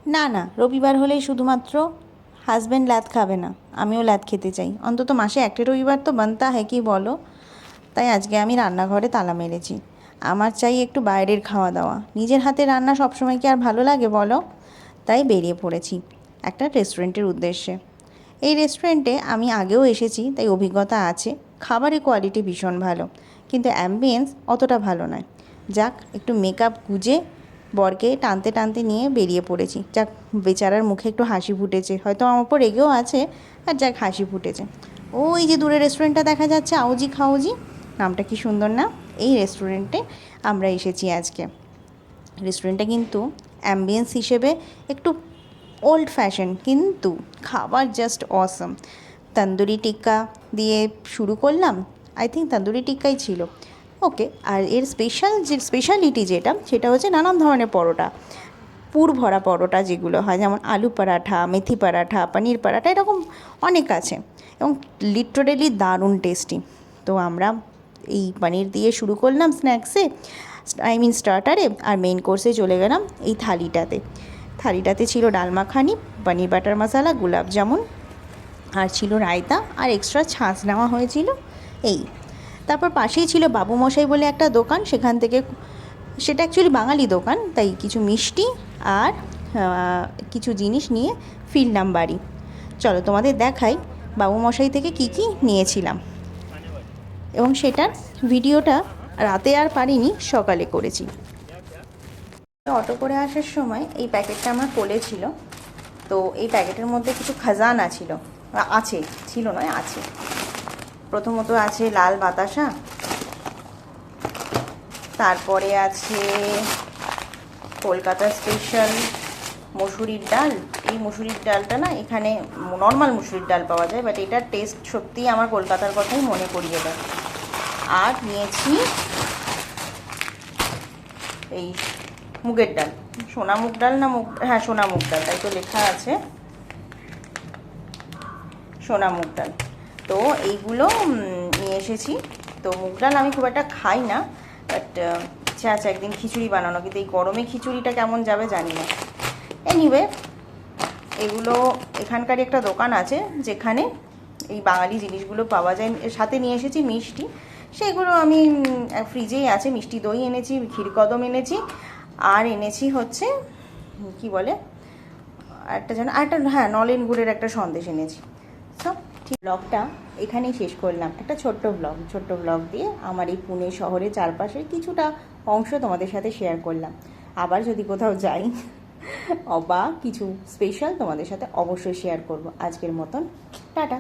না না, রবিবার হলেই শুধুমাত্র হাজব্যান্ড ল্যাদ খাবে না, আমিও ল্যাদ খেতে চাই। অন্তত মাসে একটা রবিবার তো বানতা হয়, কি বলো? তাই আজকে আমি রান্নাঘরে তালা মেরেছি। আমার চাই একটু বাইরের খাওয়া দাওয়া। নিজের হাতে রান্না সবসময় কি আর ভালো লাগে বলো? তাই বেরিয়ে পড়েছি একটা রেস্টুরেন্টের উদ্দেশ্যে। এই রেস্টুরেন্টে আমি আগেও এসেছি, তাই অভিজ্ঞতা আছে। খাবারের কোয়ালিটি ভীষণ ভালো, কিন্তু অ্যাম্বিয়েন্স অতটা ভালো নয়। যাক, একটু মেকআপ গুজে বরকে টানতে টানতে নিয়ে বেরিয়ে পড়েছি। যাক, বেচারার মুখে একটু হাসি ফুটেছে, হয়তো আমার ওপর রেগেও আছে, আর যাক হাসি ফুটেছে। ওই যে দূরে রেস্টুরেন্টটা দেখা যাচ্ছে, আউজি খাউজি, নামটা কি সুন্দর না? এই রেস্টুরেন্টে আমরা এসেছি আজকে। রেস্টুরেন্টটা কিন্তু অ্যাম্বিয়েন্স হিসেবে একটু ওল্ড ফ্যাশন, কিন্তু খাবার জাস্ট অসম। তন্দুরি টিক্কা দিয়ে শুরু করলাম, আই থিঙ্ক তন্দুরি টিক্কাই ছিল। ওকে, আর এর স্পেশালিটি যেটা, সেটা হচ্ছে নানান ধরনের পরোটা, পুর ভরা পরোটা যেগুলো হয়, যেমন আলু পরাঠা, মেথি পরাঠা, পনির পরাঠা, এরকম অনেক আছে, এবং লিটারেলি দারুণ টেস্টি। তো আমরা এই পনির দিয়ে শুরু করলাম স্ন্যাক্সে, স্টার্টারে, আর মেইন কোর্সে চলে গেলাম এই থালিটাতে ছিল ডাল মাখানি, পনির বাটার মশলা, গোলাপ জামুন, আর ছিল রায়তা, আর এক্সট্রা ছাঁচ নেওয়া হয়েছিল। এই তারপর পাশেই ছিল বাবু মশাই বলে একটা দোকান, সেখান থেকে, সেটা অ্যাকচুয়ালি বাঙালি দোকান, তাই কিছু মিষ্টি আর কিছু জিনিস নিয়ে ফিরলাম বাড়ি। চলো তোমাদের দেখাই বাবু মশাই থেকে কি কি নিয়েছিলাম, এবং সেটার ভিডিওটা রাতে আর পারিনি, সকালে করেছি। অটো করে আসার সময় এই প্যাকেটটা আমার কোলে ছিল, তো এই প্যাকেটের মধ্যে কিছু খাজানা ছিল, ছিল নয়, আছে। প্রথমত আছে লাল বাতাসা, তারপরে আছে কলকাতা স্পেশাল মসুরির ডাল। এই মসুরির ডালটা না, এখানে নর্মাল মসুরির ডাল পাওয়া যায়, বাট এটার টেস্ট সত্যিই আমার কলকাতার কথাই মনে করিয়ে দেয়। আর নিয়েছি এই মুগের ডাল, সোনা মুগ ডাল না হ্যাঁ সোনা মুগ ডাল, তাই তো লেখা আছে সোনা মুগ ডাল। তো এইগুলো নিয়ে এসেছি। তো মুগ ডাল আমি খুব একটা খাই না, বাট ইচ্ছা আছে একদিন খিচুড়ি বানানো, কিন্তু এই গরমে খিচুড়িটা কেমন যাবে জানি না। এনিওয়ে, এগুলো এখানকারই একটা দোকান আছে যেখানে এই বাঙালি জিনিসগুলো পাওয়া যায়। সাথে নিয়ে এসেছি মিষ্টি, সেগুলো আমি ফ্রিজেই আছে। মিষ্টি দই এনেছি, ক্ষীরকদম এনেছি, আর এনেছি হচ্ছে কি বলে একটা যেন, একটা হ্যাঁ নলেন গুড়ের একটা সন্দেশ এনেছি। সব ঠিক। ব্লগটা এখানেই শেষ করলাম, একটা ছোট্ট ব্লগ দিয়ে আমার এই পুনে শহরের চারপাশের কিছুটা অংশ তোমাদের সাথে শেয়ার করলাম। আবার যদি কোথাও যাই বা কিছু স্পেশাল তোমাদের সাথে অবশ্যই শেয়ার করব। আজকের মতন টাটা।